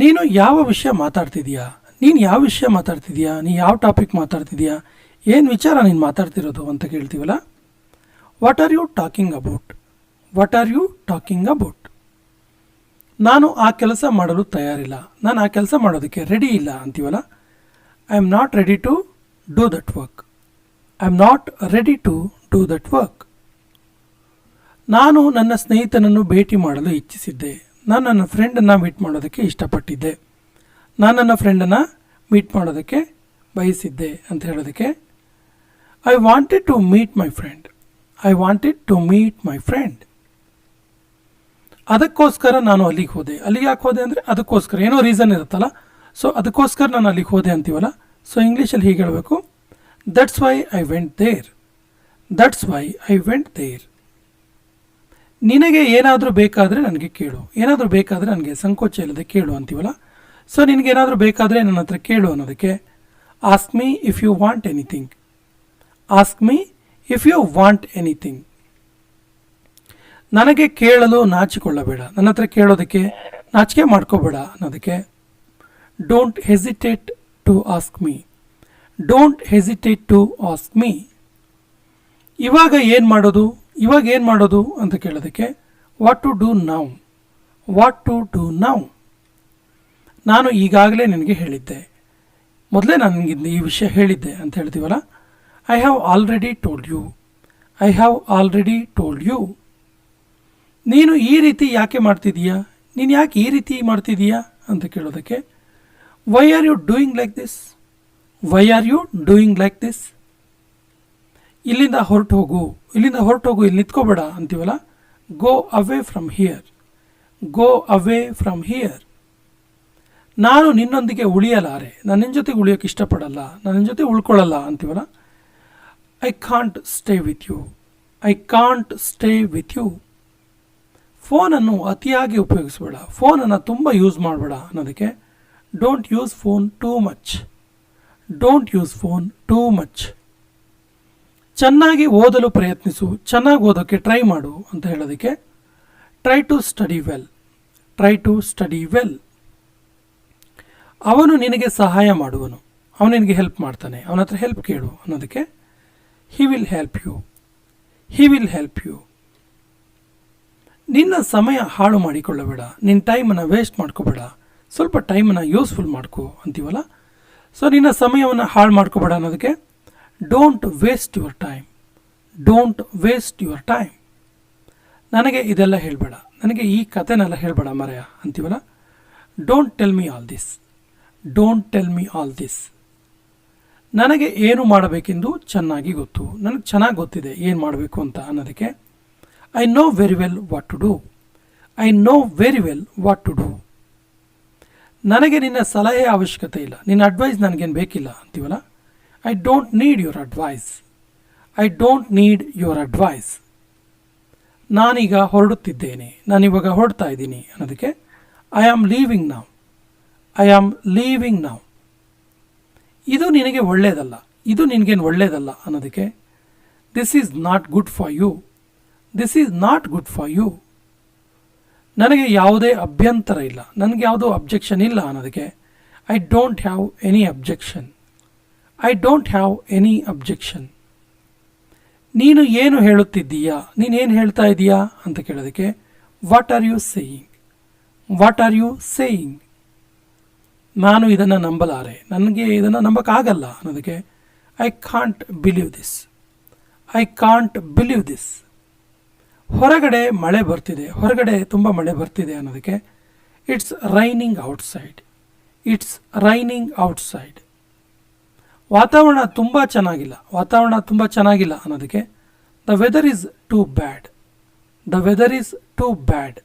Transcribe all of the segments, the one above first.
ನೀನು ಯಾವ ವಿಷಯ ಮಾತಾಡ್ತಿದೀಯಾ, ನೀನು ಯಾವ ವಿಷಯ ಮಾತಾಡ್ತಿದೀಯಾ, ನೀ ಯಾವ ಟಾಪಿಕ್ ಮಾತಾಡ್ತಿದೀಯಾ, ಏನು ವಿಚಾರ ನೀನು ಮಾತಾಡ್ತಿರೋದು ಅಂತ ಕೇಳ್ತೀವಲ್ಲ. What are you talking about, what are you talking about. ನಾನು ಆ ಕೆಲಸ ಮಾಡಲು ತಯಾರಿಲ್ಲ, ನಾನು ಆ ಕೆಲಸ ಮಾಡೋದಕ್ಕೆ ರೆಡಿ ಇಲ್ಲ ಅಂತೀವಲ್ಲ. I am not ready to do that work, I am not ready to do that work. ನಾನು ನನ್ನ ಸ್ನೇಹಿತನನ್ನು ಭೇಟಿ ಮಾಡಲು ಇಚ್ಛಿಸಿದ್ದೆ, ನಾನು ನನ್ನ ಫ್ರೆಂಡನ್ನು ಮೀಟ್ ಮಾಡೋದಕ್ಕೆ ಇಷ್ಟಪಟ್ಟಿದ್ದೆ, ನಾನು ನನ್ನ ಫ್ರೆಂಡನ್ನು ಮೀಟ್ ಮಾಡೋದಕ್ಕೆ ಬಯಸಿದ್ದೆ ಅಂತ ಹೇಳೋದಕ್ಕೆ I wanted to meet my friend, I wanted to meet my friend. ಅದಕ್ಕೋಸ್ಕರ ನಾನು ಅಲ್ಲಿಗೆ ಹೋದೆ. ಅಲ್ಲಿಗೆ ಯಾಕೆ ಹೋದೆ ಅಂದರೆ ಅದಕ್ಕೋಸ್ಕರ ಏನೋ ರೀಸನ್ ಇರುತ್ತಲ್ಲ, ಸೊ ಅದಕ್ಕೋಸ್ಕರ ನಾನು ಅಲ್ಲಿಗೆ ಹೋದೆ ಅಂತೀವಲ್ಲ. ಸೊ ಇಂಗ್ಲೀಷಲ್ಲಿ ಹೀಗೆ ಹೇಳಬೇಕು, that's why I went there, that's why I went there. ನಿನಗೆ ಏನಾದರೂ ಬೇಕಾದರೆ ನನಗೆ ಕೇಳು, ಏನಾದರೂ ಬೇಕಾದರೆ ನನಗೆ ಸಂಕೋಚ ಇಲ್ಲದೆ ಕೇಳು ಅಂತೀವಲ್ಲ. ಸೊ ನಿನಗೇನಾದರೂ ಬೇಕಾದರೆ ನನ್ನ ಹತ್ರ ಕೇಳು ಅನ್ನೋದಕ್ಕೆ ask me if you want anything, ask me if you want anything. ನನಗೆ ಕೇಳಲು ನಾಚಿಕೊಳ್ಳಬೇಡ, ನನ್ನ ಹತ್ರ ಕೇಳೋದಕ್ಕೆ ನಾಚಿಕೆ ಮಾಡ್ಕೋಬೇಡ ಅನ್ನೋದಕ್ಕೆ don't hesitate to ask me, don't hesitate to ask me. ಇವಾಗ ಏನು ಮಾಡೋದು, ಇವಾಗ ಏನು ಮಾಡೋದು ಅಂತ ಕೇಳೋದಕ್ಕೆ what to do now, what to do now. ನಾನು ಈಗಾಗಲೇ ನಿನಗೆ ಹೇಳಿದ್ದೆ, ಮೊದಲೇ ನಾನು ನಿನಗೆ ಈ ವಿಷಯ ಹೇಳಿದ್ದೆ ಅಂತ ಹೇಳ್ತೀವಲ್ಲ. I have already told you, I have already told you. ನೀನು ಈ ರೀತಿ ಯಾಕೆ ಮಾಡ್ತಿದೀಯಾ, ನೀನು ಯಾಕೆ ಈ ರೀತಿ ಮಾಡ್ತಿದೀಯಾ ಅಂತ ಕೇಳೋದಕ್ಕೆ why are you doing like this, why are you doing like this. ಇಲ್ಲಿಂದ ಹೊರಟು ಹೋಗು, ಇಲ್ಲಿಂದ ಹೊರಟು ಹೋಗು, ಇಲ್ಲಿ ನಿಂತ್ಕೋಬೇಡ ಅಂತೀವಲ್ಲ. Go away from here, go away from here. ನಾನು ನಿನ್ನೊಂದಿಗೆ ಉಳಿಯಲಾರೆ, ನಾನು ನಿನ್ನ ಜೊತೆಗೆ ಉಳಿಯೋಕ್ಕೆ ಇಷ್ಟಪಡಲ್ಲ, ನಾನು ನಿನ್ನ ಜೊತೆ ಉಳ್ಕೊಳ್ಳಲ್ಲ ಅಂತೀವಲ್ಲ. I can't stay with you, I can't stay with you. ಫೋನನ್ನು ಅತಿಯಾಗಿ ಉಪಯೋಗಿಸಬೇಡ, ಫೋನನ್ನು ತುಂಬ ಯೂಸ್ ಮಾಡಬೇಡ ಅನ್ನೋದಕ್ಕೆ don't use phone too much, don't use phone too much. ಚೆನ್ನಾಗಿ ಓದಲು ಪ್ರಯತ್ನಿಸು, ಚೆನ್ನಾಗಿ ಓದೋಕ್ಕೆ ಟ್ರೈ ಮಾಡು ಅಂತ ಹೇಳೋದಕ್ಕೆ try to study well, try to study well. ಅವನು ನಿನಗೆ ಸಹಾಯ ಮಾಡುವನು, ಅವನು ನಿನಗೆ ಹೆಲ್ಪ್ ಮಾಡ್ತಾನೆ, ಅವನ ಹತ್ರ ಹೆಲ್ಪ್ ಕೇಳು ಅನ್ನೋದಕ್ಕೆ he will help you, he will help you. ನಿನ್ನ ಸಮಯ ಹಾಳು ಮಾಡಿಕೊಳ್ಳಬೇಡ, ನಿನ್ನ ಟೈಮನ್ನು ವೇಸ್ಟ್ ಮಾಡ್ಕೋಬೇಡ, ಸ್ವಲ್ಪ ಟೈಮನ್ನು ಯೂಸ್ಫುಲ್ ಮಾಡ್ಕೋ ಅಂತೀವಲ್ಲ. ಸೊ ನಿನ್ನ ಸಮಯವನ್ನು ಹಾಳು ಮಾಡ್ಕೋಬೇಡ ಅನ್ನೋದಕ್ಕೆ don't waste your time, don't waste your time. ನನಗೆ ಇದೆಲ್ಲ ಹೇಳಬೇಡ, ನನಗೆ ಈ ಕಥೆನೆಲ್ಲ ಹೇಳಬೇಡ ಮರೆಯ ಅಂತೀವಲ್ಲ. Don't tell me all this, don't tell me all this. ನನಗೆ ಏನು ಮಾಡಬೇಕೆಂದು ಚೆನ್ನಾಗಿ ಗೊತ್ತು, ನನಗೆ ಚೆನ್ನಾಗಿ ಗೊತ್ತಿದೆ ಏನು ಮಾಡಬೇಕು ಅಂತ ಅನ್ನೋದಕ್ಕೆ I know very well what to do, I know very well what to do. ನನಗೆ ನಿನ್ನ ಸಲಹೆ ಅವಶ್ಯಕತೆ ಇಲ್ಲ, ನಿನ್ನ ಅಡ್ವೈಸ್ ನನಗೇನು ಬೇಕಿಲ್ಲ ಅಂತೀವಲ್ಲ. I don't need your advice, I don't need your advice. ನಾನೀಗ ಹೊರಡುತ್ತಿದ್ದೇನೆ, ನಾನಿವಾಗ ಹೊರಡ್ತಾ ಇದ್ದೀನಿ ಅನ್ನೋದಕ್ಕೆ I am leaving now, I am leaving now. ಇದು ನಿನಗೆ ಒಳ್ಳೆಯದಲ್ಲ, ಇದು ನಿನಗೇನು ಒಳ್ಳೆಯದಲ್ಲ ಅನ್ನೋದಕ್ಕೆ this is not good for you, this is not good for you. ನನಗೆ ಯಾವುದೇ ಅಭ್ಯಂತರ ಇಲ್ಲ, ನನಗೆ ಯಾವುದೋ ಅಬ್ಜೆಕ್ಷನ್ ಇಲ್ಲ ಅನ್ನೋದಕ್ಕೆ I don't have any objection, I don't have any objection. ನೀನು ಏನು ಹೇಳುತ್ತಿದ್ದೀಯಾ, ನೀನೇನು ಹೇಳ್ತಾ ಇದ್ದೀಯಾ ಅಂತ ಕೇಳೋದಕ್ಕೆ what are you saying, what are you saying. ನಾನು ಇದನ್ನು ನಂಬಲಾರೆ, ನನಗೆ ಇದನ್ನು ನಂಬಕ್ಕಾಗಲ್ಲ ಅನ್ನೋದಕ್ಕೆ I can't believe this, I can't believe this. ಹೊರಗಡೆ ಮಳೆ ಬರ್ತಿದೆ, ಹೊರಗಡೆ ತುಂಬ ಮಳೆ ಬರ್ತಿದೆ ಅನ್ನೋದಕ್ಕೆ it's raining outside, it's raining outside. ವಾತಾವರಣ ತುಂಬ ಚೆನ್ನಾಗಿಲ್ಲ, ವಾತಾವರಣ ತುಂಬ ಚೆನ್ನಾಗಿಲ್ಲ ಅನ್ನೋದಕ್ಕೆ the weather is too bad, the weather is too bad.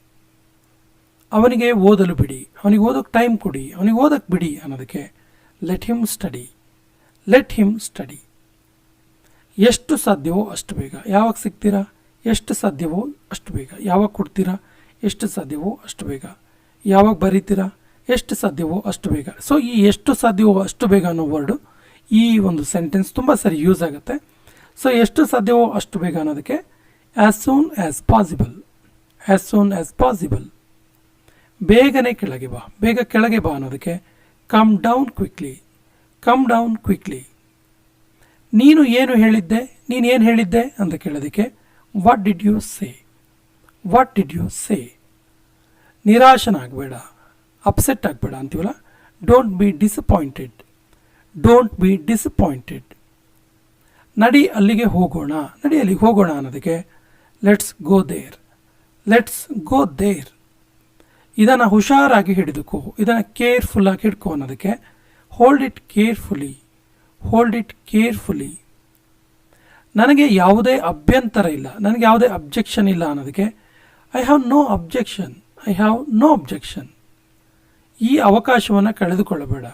ಅವನಿಗೆ ಓದಲು ಬಿಡಿ, ಅವನಿಗೆ ಓದೋಕ್ಕೆ ಟೈಮ್ ಕೊಡಿ, ಅವನಿಗೆ ಓದೋಕ್ಕೆ ಬಿಡಿ ಅನ್ನೋದಕ್ಕೆ let him study, let him study. ಎಷ್ಟು ಸಾಧ್ಯವೋ ಅಷ್ಟು ಬೇಗ, ಯಾವಾಗ ಸಿಗ್ತೀರಾ ಎಷ್ಟು ಸಾಧ್ಯವೋ ಅಷ್ಟು ಬೇಗ, ಯಾವಾಗ ಕೊಡ್ತೀರಾ ಎಷ್ಟು ಸಾಧ್ಯವೋ ಅಷ್ಟು ಬೇಗ, ಯಾವಾಗ ಬರೀತೀರಾ ಎಷ್ಟು ಸಾಧ್ಯವೋ ಅಷ್ಟು ಬೇಗ. ಸೊ ಈ ಎಷ್ಟು ಸಾಧ್ಯವೋ ಅಷ್ಟು ಬೇಗ ಅನ್ನೋ ವರ್ಡು ಈ ಒಂದು ಸೆಂಟೆನ್ಸ್ ತುಂಬ ಸರಿ ಯೂಸ್ ಆಗುತ್ತೆ. ಸೊ ಎಷ್ಟು ಸಾಧ್ಯವೋ ಅಷ್ಟು ಬೇಗ ಅನ್ನೋದಕ್ಕೆ as soon as possible, as soon as possible. ಬೇಗನೆ ಕೆಳಗೆ ಬಾ, ಬೇಗ ಕೆಳಗೆ ಬಾ ಅನ್ನೋದಕ್ಕೆ come down quickly, come down quickly. ನೀನು ಏನು ಹೇಳಿದ್ದೆ, ನೀನೇನು ಹೇಳಿದ್ದೆ ಅಂತ ಕೇಳೋದಕ್ಕೆ what did you say, what did you say. ನಿರಾಶನಾಗಬೇಡ, ಅಪ್ಸೆಟ್ ಆಗಬೇಡ ಅಂತೀವಲ್ಲ, don't be disappointed, don't be disappointed. ನಡಿ ಅಲ್ಲಿಗೆ ಹೋಗೋಣ, ನಡಿ ಅಲ್ಲಿಗೆ ಹೋಗೋಣ ಅನ್ನೋದಕ್ಕೆ let's go there, let's go there. ಇದನ್ನು ಹುಷಾರಾಗಿ ಹಿಡಿದುಕೋ, ಇದನ್ನು ಕೇರ್ಫುಲ್ಲಾಗಿ ಹಿಡ್ಕೋ ಅನ್ನೋದಕ್ಕೆ hold it carefully, hold it carefully. ನನಗೆ ಯಾವುದೇ ಅಭ್ಯಂತರ ಇಲ್ಲ, ನನಗೆ ಯಾವುದೇ ಅಬ್ಜೆಕ್ಷನ್ ಇಲ್ಲ ಅನ್ನೋದಕ್ಕೆ I have no objection, I have no objection. ಈ ಅವಕಾಶವನ್ನು ಕಳೆದುಕೊಳ್ಳಬೇಡ.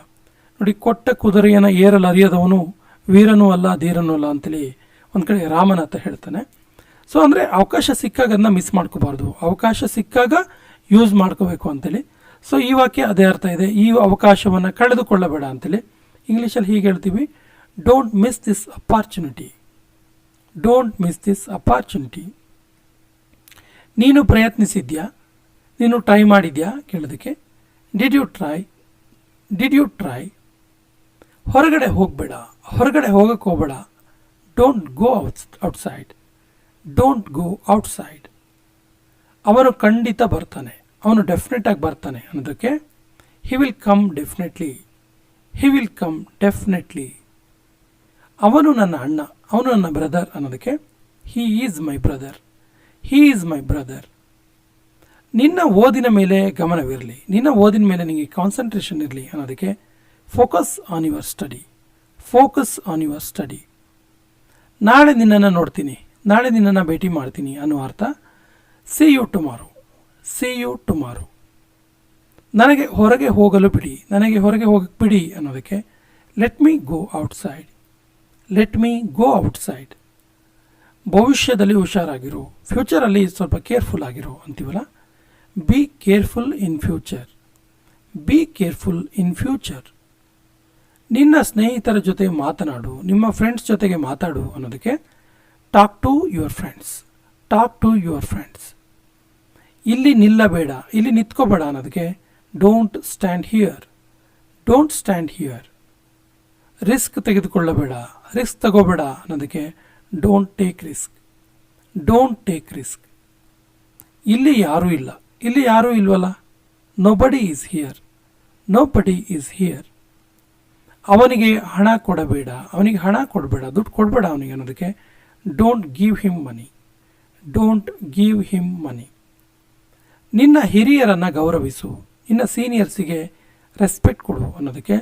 ನೋಡಿ, ಕೊಟ್ಟ ಕುದುರೆಯನ್ನು ಏರಲು ಅರಿಯದವನು ವೀರನೂ ಅಲ್ಲ ಧೀರನೂ ಅಲ್ಲ ಅಂತೇಳಿ ಒಂದು ಕಡೆ ರಾಮನಾಥ ಹೇಳ್ತಾನೆ. ಸೊ ಅಂದರೆ ಅವಕಾಶ ಸಿಕ್ಕಾಗ ಅದನ್ನ ಮಿಸ್ ಮಾಡ್ಕೋಬಾರ್ದು, ಅವಕಾಶ ಸಿಕ್ಕಾಗ ಯೂಸ್ ಮಾಡ್ಕೋಬೇಕು ಅಂತೇಳಿ. ಸೊ ಈ ವಾಕ್ಯ ಅದೇ ಅರ್ಥ ಇದೆ, ಈ ಅವಕಾಶವನ್ನು ಕಳೆದುಕೊಳ್ಳಬೇಡ ಅಂತೇಳಿ. ಇಂಗ್ಲೀಷಲ್ಲಿ ಹೀಗೆ ಹೇಳ್ತೀವಿ, don't miss this opportunity, don't miss this opportunity. ನೀನು ಪ್ರಯತ್ನಿಸಿದ್ಯಾ, ನೀನು ಟ್ರೈ ಮಾಡಿದ್ಯಾ ಕೇಳೋದಕ್ಕೆ did you try, did you try. ಹೊರಗಡೆ ಹೋಗಬೇಡ, ಹೊರಗಡೆ ಹೋಗಕ್ಕೆ ಹೋಗಬೇಡ. Don't go outside, don't go outside. ಅವನು ಖಂಡಿತ ಬರ್ತಾನೆ, ಅವನು ಡೆಫಿನೆಟಾಗಿ ಬರ್ತಾನೆ ಅನ್ನೋದಕ್ಕೆ he will come definitely, he will come definitely. ಅವನು ನನ್ನ ಅಣ್ಣ, ಅವನು ನನ್ನ ಬ್ರದರ್ ಅನ್ನೋದಕ್ಕೆ he is my brother, he is my brother. ನಿನ್ನ ಓದಿನ ಮೇಲೆ ಗಮನವಿರಲಿ, ನಿನ್ನ ಓದಿನ ಮೇಲೆ ನಿನಗೆ ಕಾನ್ಸಂಟ್ರೇಷನ್ ಇರಲಿ ಅನ್ನೋದಕ್ಕೆ focus on your study, focus on your study. ನಾಳೆ ನಿನ್ನನ್ನು ನೋಡ್ತೀನಿ, ನಾಳೆ ನಿನ್ನನ್ನು ಭೇಟಿ ಮಾಡ್ತೀನಿ ಅನ್ನೋ ಅರ್ಥ see you tomorrow, see you tomorrow. ನನಗೆ ಹೊರಗೆ ಹೋಗಲು ಬಿಡಿ, ನನಗೆ ಹೊರಗೆ ಹೋಗಕ್ಕೆ ಬಿಡಿ ಅನ್ನೋದಕ್ಕೆ let me go outside, let me go outside. ಭವಿಷ್ಯದಲ್ಲಿ ಹುಷಾರಾಗಿರು, ಫ್ಯೂಚರಲ್ಲಿ ಸ್ವಲ್ಪ ಕೇರ್ಫುಲ್ ಆಗಿರು ಅಂತೀವಲ್ಲ, be careful in future, be careful in future. ನಿನ್ನ ಸ್ನೇಹಿತರ ಜೊತೆ ಮಾತನಾಡು, ನಿಮ್ಮ ಫ್ರೆಂಡ್ಸ್ ಜೊತೆಗೆ ಮಾತಾಡು ಅನ್ನೋದಕ್ಕೆ talk to your friends, talk to your friends. ಇಲ್ಲಿ ನಿಲ್ಲಬೇಡ, ಇಲ್ಲಿ ನಿಂತ್ಕೋಬೇಡ ಅನ್ನೋದಕ್ಕೆ don't stand here, don't stand here. Risk ತೆಗೆದುಕೊಳ್ಳಬೇಡ, ರಿಸ್ಕ್ ತಗೋಬೇಡ ಅನ್ನೋದಕ್ಕೆ don't take risk, don't take risk. ಇಲ್ಲಿ ಯಾರೂ ಇಲ್ಲ, ಇಲ್ಲಿ ಯಾರೂ ಇಲ್ವಲ್ಲ, nobody is here, nobody is here. ಅವನಿಗೆ ಹಣ ಕೊಡಬೇಡ, ಅವನಿಗೆ ಹಣ ಕೊಡಬೇಡ, ದುಡ್ಡು ಕೊಡಬೇಡ ಅವನಿಗೆ ಅನ್ನೋದಕ್ಕೆ don't give him money, don't give him money. ನಿನ್ನ ಹಿರಿಯರನ್ನು ಗೌರವಿಸು, ನಿನ್ನ ಸೀನಿಯರ್ಸಿಗೆ ರೆಸ್ಪೆಕ್ಟ್ ಕೊಡು ಅನ್ನೋದಕ್ಕೆ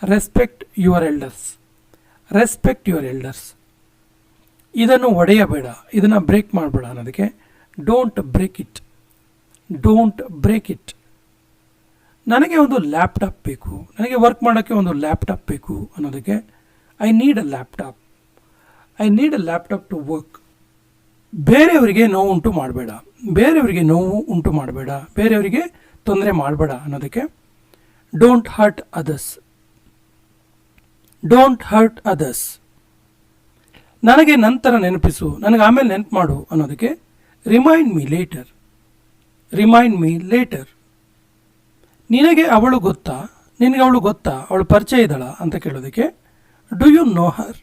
respect your elders, respect your elders. ಇದನ್ನು ಒಡೆಯಬೇಡ, ಇದನ್ನು ಬ್ರೇಕ್ ಮಾಡಬೇಡ ಅನ್ನೋದಕ್ಕೆ don't break it, don't break it. ನನಗೆ ಒಂದು ಲ್ಯಾಪ್ಟಾಪ್ ಬೇಕು, ನನಗೆ ವರ್ಕ್ ಮಾಡೋಕ್ಕೆ ಒಂದು ಲ್ಯಾಪ್ಟಾಪ್ ಬೇಕು ಅನ್ನೋದಕ್ಕೆ I need a laptop, I need a laptop to work. ಬೇರೆಯವರಿಗೆ ನೋವು ಉಂಟು ಮಾಡಬೇಡ, ಬೇರೆಯವರಿಗೆ ನೋವು ಉಂಟು ಮಾಡಬೇಡ, ಬೇರೆಯವರಿಗೆ ತೊಂದರೆ ಮಾಡಬೇಡ ಅನ್ನೋದಕ್ಕೆ don't hurt others, don't hurt others. ನನಗೆ ನಂತರ ನೆನಪಿಸು, ನನಗೆ ಆಮೇಲೆ ನೆನಪು ಮಾಡು ಅನ್ನೋದಕ್ಕೆ remind me later, remind me later. ನಿನಗೆ ಅವಳು ಗೊತ್ತಾ, ನಿನಗೆ ಅವಳು ಗೊತ್ತಾ, ಅವಳು ಪರಿಚಯ ಇದ್ದಾಳ ಅಂತ ಕೇಳೋದಕ್ಕೆ do you know her,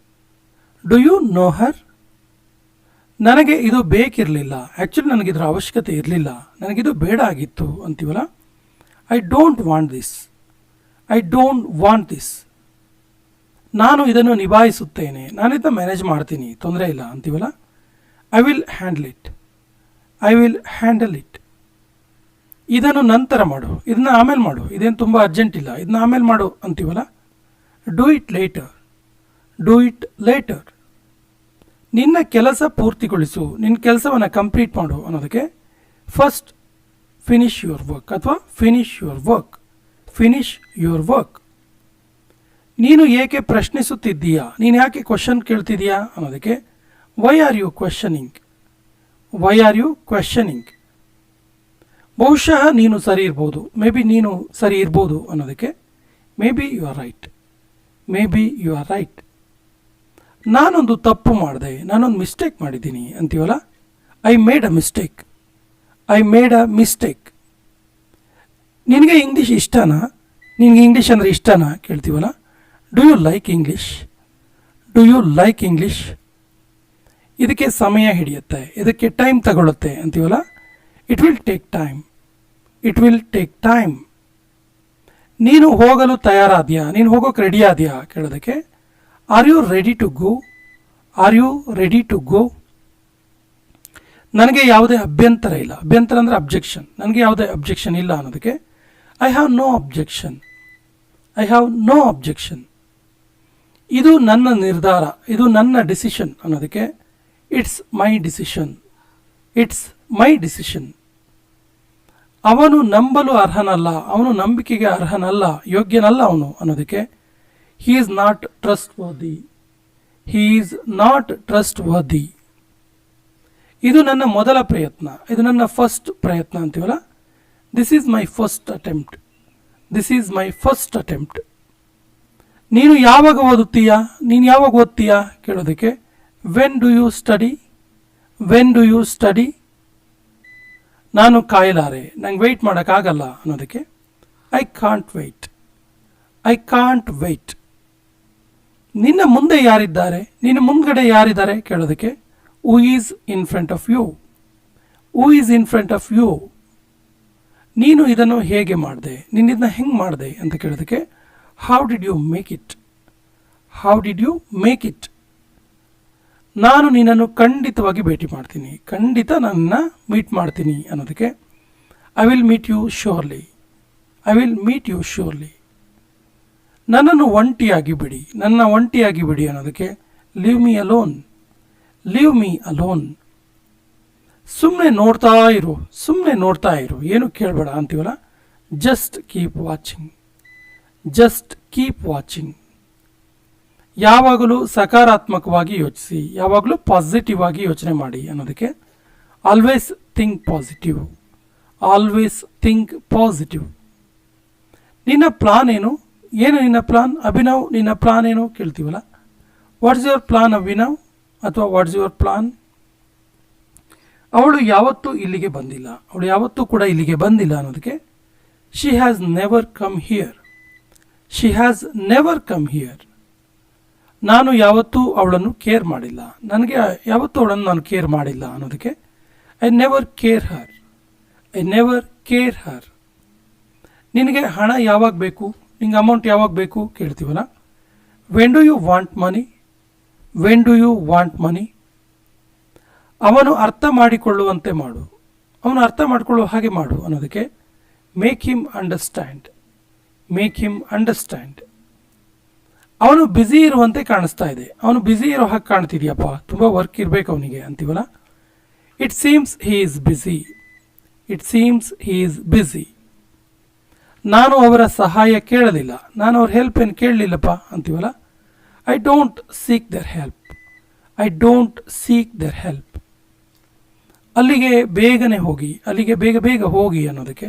do you know her. ನನಗೆ ಇದು ಬೇಕಿರಲಿಲ್ಲ, ಆ್ಯಕ್ಚುಲಿ ನನಗಿದ್ರ ಅವಶ್ಯಕತೆ ಇರಲಿಲ್ಲ, ನನಗಿದು ಬೇಡ ಆಗಿತ್ತು ಅಂತೀವಲ್ಲ, I don't want this, I don't want this. ನಾನು ಇದನ್ನು ನಿಭಾಯಿಸುತ್ತೇನೆ, ನಾನಿದನ್ನು ಮ್ಯಾನೇಜ್ ಮಾಡ್ತೀನಿ, ತೊಂದರೆ ಇಲ್ಲ ಅಂತೀವಲ್ಲ, I will handle it, I will handle it. ಇದನ್ನು ನಂತರ ಮಾಡು, ಇದನ್ನ ಆಮೇಲೆ ಮಾಡು, ಇದೇನು ತುಂಬ ಅರ್ಜೆಂಟ್ ಇಲ್ಲ, ಇದನ್ನ ಆಮೇಲೆ ಮಾಡು ಅಂತೀವಲ್ಲ, do it later, do it later. ನಿನ್ನ ಕೆಲಸ ಪೂರ್ತಿಗೊಳಿಸು, ನಿನ್ನ ಕೆಲಸವನ್ನು ಕಂಪ್ಲೀಟ್ ಮಾಡು ಅನ್ನೋದಕ್ಕೆ ಫಸ್ಟ್ ಫಿನಿಶ್ ಯುವರ್ ವರ್ಕ್ ಅಥವಾ finish your work, finish your work. ನೀನು ಏಕೆ ಪ್ರಶ್ನಿಸುತ್ತಿದ್ದೀಯಾ, ನೀನು ಯಾಕೆ ಕ್ವಶನ್ ಕೇಳ್ತಿದ್ದೀಯಾ ಅನ್ನೋದಕ್ಕೆ why are you questioning, why are you questioning. ಬಹುಶಃ ನೀನು ಸರಿ ಇರ್ಬೋದು, ಮೇ ಬಿ ನೀನು ಸರಿ ಇರ್ಬೋದು ಅನ್ನೋದಕ್ಕೆ maybe you are right, maybe you are right. ನಾನೊಂದು ತಪ್ಪು ಮಾಡಿದೆ, ನಾನೊಂದು ಮಿಸ್ಟೇಕ್ ಮಾಡಿದ್ದೀನಿ ಅಂತೀವಲ್ಲ, I made a mistake, I made a mistake. ನಿನಗೆ ಇಂಗ್ಲೀಷ್ ಇಷ್ಟನಾ, ನಿನಗೆ ಇಂಗ್ಲೀಷ್ ಅಂದರೆ ಇಷ್ಟನಾ ಕೇಳ್ತೀವಲ್ಲ. Do you like English, do you like English. ಇದಕ್ಕೆ ಸಮಯ ಹಿಡಿಯುತ್ತೆ, ಇದಕ್ಕೆ ಟೈಮ್ ತಗೊಳುತ್ತೆ ಅಂತೀವಲ್ಲ. It will take time, it will take time. ನೀನು ಹೋಗಲು ತಯಾರಾದ್ಯಾ, ನೀನು ಹೋಗೋಕೆ ರೆಡಿ ಆದ್ಯಾ ಕೇಳೋದಕ್ಕೆ are you ready to go, are you ready to go. ನನಗೆ ಯಾವುದೇ ಅಭ್ಯಂತರ ಇಲ್ಲ, ಅಭ್ಯಂತರ ಅಂದರೆ ಅಬ್ಜೆಕ್ಷನ್, ನನಗೆ ಯಾವುದೇ ಅಬ್ಜೆಕ್ಷನ್ ಇಲ್ಲ ಅನ್ನೋದಕ್ಕೆ I have no objection, I have no objection. ಇದು ನನ್ನ ನಿರ್ಧಾರ, ಇದು ನನ್ನ ಡಿಸಿಷನ್ ಅನ್ನೋದಕ್ಕೆ it's my decision, it's my decision. ಅವನು ನಂಬಲು ಅರ್ಹನಲ್ಲ, ಅವನು ನಂಬಿಕೆಗೆ ಅರ್ಹನಲ್ಲ, ಯೋಗ್ಯನಲ್ಲ ಅವನು ಅನ್ನೋದಕ್ಕೆ he is not trustworthy, he is not trustworthy. ಇದು ನನ್ನ ಮೊದಲ ಪ್ರಯತ್ನ, ಇದು ನನ್ನ ಫಸ್ಟ್ ಪ್ರಯತ್ನ ಅಂತೀವಲ್ಲ. This is my first attempt, this is my first attempt. ನೀನು ಯಾವಾಗ ಓದುತ್ತೀಯಾ, ನೀನು ಯಾವಾಗ ಓದ್ತೀಯಾ ಕೇಳೋದಕ್ಕೆ when do you study, when do you study. ನಾನು ಕಾಯಲಾರೆ, ನಂಗೆ ವೆಯ್ಟ್ ಮಾಡೋಕ್ಕಾಗಲ್ಲ ಅನ್ನೋದಕ್ಕೆ I can't wait, I can't wait. ನಿನ್ನ ಮುಂದೆ ಯಾರಿದ್ದಾರೆ, ನಿನ್ನ ಮುಂದ್ಗಡೆ ಯಾರಿದ್ದಾರೆ ಕೇಳೋದಕ್ಕೆ who is in front of you, who is in front of you. ನೀನು ಇದನ್ನು ಹೇಗೆ ಮಾಡಿದೆ, ನೀನು ಇದನ್ನ ಹೆಂಗೆ ಮಾಡಿದೆ ಅಂತ ಕೇಳೋದಕ್ಕೆ how did you make it, how did you make it. ನಾನು ನಿನ್ನನ್ನು ಖಂಡಿತವಾಗಿ ಭೇಟಿ ಮಾಡ್ತೀನಿ, ಖಂಡಿತ ನನ್ನ ಮೀಟ್ ಮಾಡ್ತೀನಿ ಅನ್ನೋದಕ್ಕೆ I will meet you surely, I will meet you surely. ನನ್ನನ್ನು ಒಂಟಿಯಾಗಿ ಬಿಡಿ, ನನ್ನ ಒಂಟಿಯಾಗಿ ಬಿಡಿ ಅನ್ನೋದಕ್ಕೆ leave me alone, leave me alone. ಸುಮ್ಮನೆ ನೋಡ್ತಾ ಇರು, ಸುಮ್ಮನೆ ನೋಡ್ತಾ ಇರು, ಏನು ಕೇಳಬೇಡ ಅಂತೀವಲ್ಲ. Just keep watching, just keep watching. ಯಾವಾಗಲೂ ಸಕಾರಾತ್ಮಕವಾಗಿ ಯೋಚಿಸಿ, ಯಾವಾಗಲೂ ಪಾಸಿಟಿವ್ ಆಗಿ ಯೋಚನೆ ಮಾಡಿ ಅನ್ನೋದಕ್ಕೆ always think positive, always think positive. ನಿನ್ನ ಪ್ಲಾನ್ ಏನು, ಏನು ನಿನ್ನ ಪ್ಲಾನ್ ಅಭಿನವ್, ನಿನ್ನ ಪ್ಲಾನ್ ಏನು ಕೇಳ್ತೀವಲ್ಲ. ವಾಟ್ಸ್ ಯುವರ್ ಪ್ಲಾನ್ ಅಭಿನವ್ ಅಥವಾ ವಾಟ್ಸ್ ಯುವರ್ ಪ್ಲಾನ್. ಅವಳು ಯಾವತ್ತೂ ಇಲ್ಲಿಗೆ ಬಂದಿಲ್ಲ, ಅವಳು ಯಾವತ್ತೂ ಕೂಡ ಇಲ್ಲಿಗೆ ಬಂದಿಲ್ಲ ಅನ್ನೋದಕ್ಕೆ she has never come here, she has never come here. ನಾನು ಯಾವತ್ತೂ ಅವಳನ್ನು ಕೇರ್ ಮಾಡಿಲ್ಲ, ನನಗೆ ಯಾವತ್ತೂ ಅವಳನ್ನು ನಾನು ಕೇರ್ ಮಾಡಿಲ್ಲ ಅನ್ನೋದಕ್ಕೆ I never care her, I never care her. ನಿನಗೆ ಹಣ ಯಾವಾಗ ಬೇಕು, ನಿಂಗೆ ಅಮೌಂಟ್ ಯಾವಾಗ ಬೇಕು ಕೇಳ್ತೀವಲ್ಲ. When do you want money, when do you want money. ಅವನು ಅರ್ಥ ಮಾಡಿಕೊಳ್ಳುವಂತೆ ಮಾಡು, ಅವನು ಅರ್ಥ ಮಾಡಿಕೊಳ್ಳುವ ಹಾಗೆ ಮಾಡು ಅನ್ನೋದಕ್ಕೆ make him understand, make him understand. ಅವನು ಬ್ಯುಸಿ ಇರುವಂತೆ ಕಾಣಿಸ್ತಾ ಇದೆ, ಅವನು ಬ್ಯುಸಿ ಇರೋ ಹಾಗೆ ಕಾಣ್ತಿದ್ಯಪ್ಪ, ತುಂಬ ವರ್ಕ್ ಇರಬೇಕು ಅವನಿಗೆ ಅಂತೀವಲ್ಲ. It seems he is busy, it seems he is busy. ನಾನು ಅವರ ಸಹಾಯ ಕೇಳಲಿಲ್ಲ, ನಾನು ಅವ್ರ ಹೆಲ್ಪ್ ಏನು ಕೇಳಲಿಲ್ಲಪ್ಪ ಅಂತೀವಲ್ಲ. I don't seek their help, I don't seek their help. ಅಲ್ಲಿಗೆ ಬೇಗನೆ ಹೋಗಿ, ಅಲ್ಲಿಗೆ ಬೇಗ ಬೇಗ ಹೋಗಿ ಅನ್ನೋದಕ್ಕೆ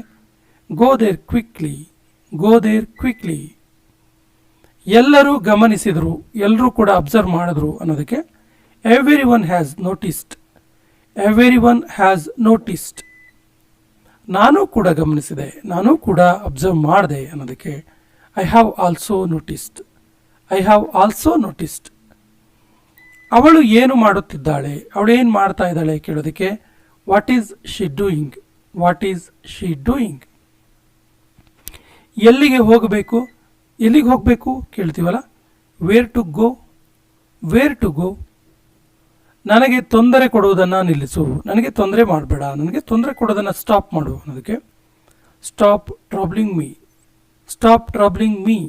go there quickly, go there quickly. ಎಲ್ಲರೂ ಗಮನಿಸಿದರು, ಎಲ್ಲರೂ ಕೂಡ ಅಬ್ಸರ್ವ್ ಮಾಡಿದ್ರು ಅನ್ನೋದಕ್ಕೆ everyone has noticed, everyone has noticed. ನಾನು ಕೂಡ ಗಮನಿಸಿದೆ, ನಾನು ಕೂಡ ಅಬ್ಸರ್ವ್ ಮಾಡಿದೆ ಅನ್ನೋದಕ್ಕೆ I have also noticed, I have also noticed. ಅವಳು ಏನು ಮಾಡುತ್ತಿದ್ದಾಳೆ, ಅವಳು ಏನು ಮಾಡ್ತಾ ಇದ್ದಾಳೆ ಕೇಳೋದಕ್ಕೆ what is she doing, what is she doing. ಎಲ್ಲಿಗೆ ಹೋಗಬೇಕು, ಎಲ್ಲಿಗೆ ಹೋಗಬೇಕು ಕೇಳ್ತೀವಲ್ಲ. Where to go, where to go. ನನಗೆ ತೊಂದರೆ ಕೊಡುವುದನ್ನು ನಿಲ್ಲಿಸು, ನನಗೆ ತೊಂದರೆ ಮಾಡಬೇಡ, ನನಗೆ ತೊಂದರೆ ಕೊಡೋದನ್ನು ಸ್ಟಾಪ್ ಮಾಡು ಅನ್ನೋದಕ್ಕೆ stop troubling me, stop troubling me.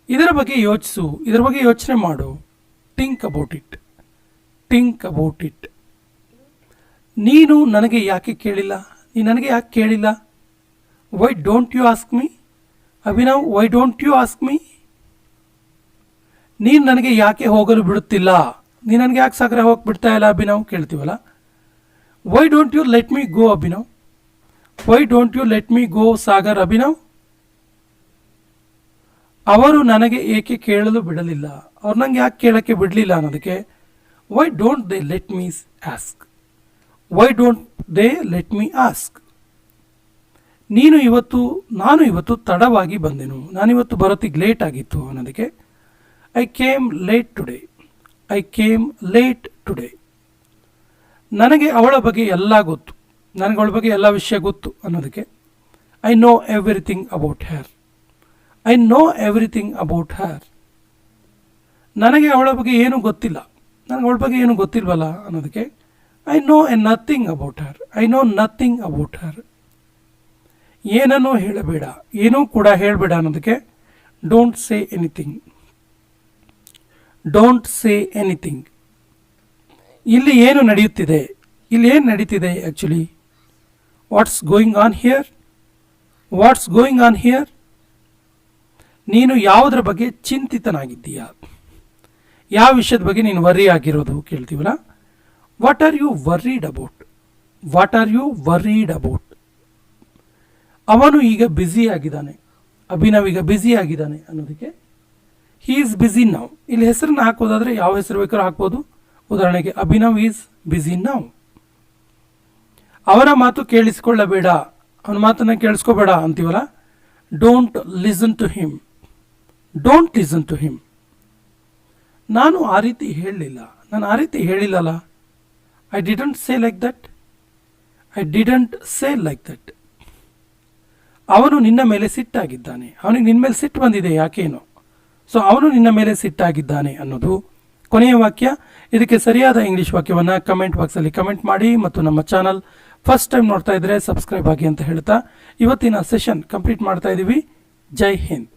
ಇದರ ಬಗ್ಗೆ ಯೋಚಿಸು, ಇದರ ಬಗ್ಗೆ ಯೋಚನೆ ಮಾಡು. Think about it, think about it. ನೀನು ನನಗೆ ಯಾಕೆ ಕೇಳಿಲ್ಲ, ನೀನು ನನಗೆ ಯಾಕೆ ಕೇಳಿಲ್ಲ. Why don't you ask me Abhinav, why don't you ask me. ನೀನು ನನಗೆ ಯಾಕೆ ಹೋಗಲು ಬಿಡುತ್ತಿಲ್ಲ, ನೀನು ನನಗೆ ಯಾಕೆ ಸಾಗರ ಹೋಗಿ ಬಿಡ್ತಾ ಇಲ್ಲ ಅಭಿನವ್ ಕೇಳ್ತೀವಲ್ಲ. Why don't you let me go Abhinav, why don't you let me go Sagar Abhinav. ಅವರು ನನಗೆ ಏಕೆ ಕೇಳಲು ಬಿಡಲಿಲ್ಲ, ಅವ್ರು ನನಗೆ ಯಾಕೆ ಕೇಳೋಕ್ಕೆ ಬಿಡಲಿಲ್ಲ ಅನ್ನೋದಕ್ಕೆ why don't they let me ask, why don't they let me ask. ನಾನು ಇವತ್ತು ತಡವಾಗಿ ಬಂದೆನು, ನಾನಿವತ್ತು ಬರೋತ್ತಿಗೆ ಲೇಟ್ ಆಗಿತ್ತು ಅನ್ನೋದಕ್ಕೆ ಐ ಕೇಮ್ ಲೇಟ್ ಟುಡೇ. ನನಗೆ ಅವಳ ಬಗ್ಗೆ ಎಲ್ಲ ಗೊತ್ತು, ನನಗೆ ಅವಳ ಬಗ್ಗೆ ಎಲ್ಲ ವಿಷಯ ಗೊತ್ತು ಅನ್ನೋದಕ್ಕೆ I know everything about her. ನನಗೆ ಅವಳ ಬಗ್ಗೆ ಏನೂ ಗೊತ್ತಿಲ್ಲ, ನನಗೆ ಅವಳ ಬಗ್ಗೆ ಏನೂ ಗೊತ್ತಿಲ್ವಲ್ಲ ಅನ್ನೋದಕ್ಕೆ I no nothing about her. ಏನನ್ನೂ ಹೇಳಬೇಡ, ಏನೂ ಕೂಡ ಹೇಳಬೇಡ ಅನ್ನೋದಕ್ಕೆ ಡೋಂಟ್ ಸೇ ಎನಿಥಿಂಗ್. ಇಲ್ಲಿ ಏನು ನಡೆಯುತ್ತಿದೆ, ಇಲ್ಲಿ ಏನು ನಡೀತಿದೆ actually, what's going on here. ನೀನು ಯಾವುದರ ಬಗ್ಗೆ ಚಿಂತಿತನಾಗಿದ್ದೀಯಾ, ಯಾವ ವಿಷಯದ ಬಗ್ಗೆ ನೀನು ವರ್ರಿ ಆಗಿರೋದು ಕೇಳ್ತೀವಲ್ಲ. What are you worried about. ಅವನು ಈಗ ಬ್ಯುಸಿ ಆಗಿದ್ದಾನೆ, ಅಭಿನವ್ ಈಗ ಬ್ಯುಸಿ ಆಗಿದ್ದಾನೆ ಅನ್ನೋದಕ್ಕೆ ಹಿ ಈಸ್ ಬ್ಯುಸಿ ನೌ. ಇಲ್ಲಿ ಹೆಸರನ್ನ ಹಾಕೋದಾದರೆ ಯಾವ ಹೆಸರು ಬೇಕಾದ್ರೂ ಹಾಕ್ಬೋದು. ಉದಾಹರಣೆಗೆ ಅಭಿನವ್ ಈಸ್ ಬ್ಯುಸಿ ನೌ. ಅವನ ಮಾತು ಕೇಳಿಸಿಕೊಳ್ಳಬೇಡ, ಅವನ ಮಾತನ್ನು ಕೇಳಿಸ್ಕೋಬೇಡ ಅಂತೀವಲ್ಲ. Don't listen to him. ನಾನು ಆ ರೀತಿ ಹೇಳಿಲ್ಲಲ್ಲ. I didn't say like that. ಅವನು ನಿನ್ನ ಮೇಲೆ ಸಿಟ್ಟಾಗಿದ್ದಾನೆ, ಅವನಿಗೆ ನಿನ್ನ ಮೇಲೆ ಸಿಟ್ಟು ಬಂದಿದೆ ಯಾಕೇನೋ, ಸೊ ಅವನು ನಿನ್ನ ಮೇಲೆ ಸಿಟ್ಟಾಗಿದ್ದಾನೆ ಅನ್ನೋದು ಕೊನೆಯ ವಾಕ್ಯ. ಇದಕ್ಕೆ ಸರಿಯಾದ ಇಂಗ್ಲಿಷ್ ವಾಕ್ಯವನ್ನು ಕಮೆಂಟ್ ಬಾಕ್ಸಲ್ಲಿ ಕಮೆಂಟ್ ಮಾಡಿ ಮತ್ತು ನಮ್ಮ ಚಾನಲ್ ಫಸ್ಟ್ ಟೈಮ್ ನೋಡ್ತಾ ಇದ್ದರೆ ಸಬ್ಸ್ಕ್ರೈಬ್ ಆಗಿ ಅಂತ ಹೇಳ್ತಾ ಇವತ್ತಿನ ಸೆಷನ್ ಕಂಪ್ಲೀಟ್ ಮಾಡ್ತಾ ಇದ್ದೀವಿ. ಜೈ ಹಿಂದ್.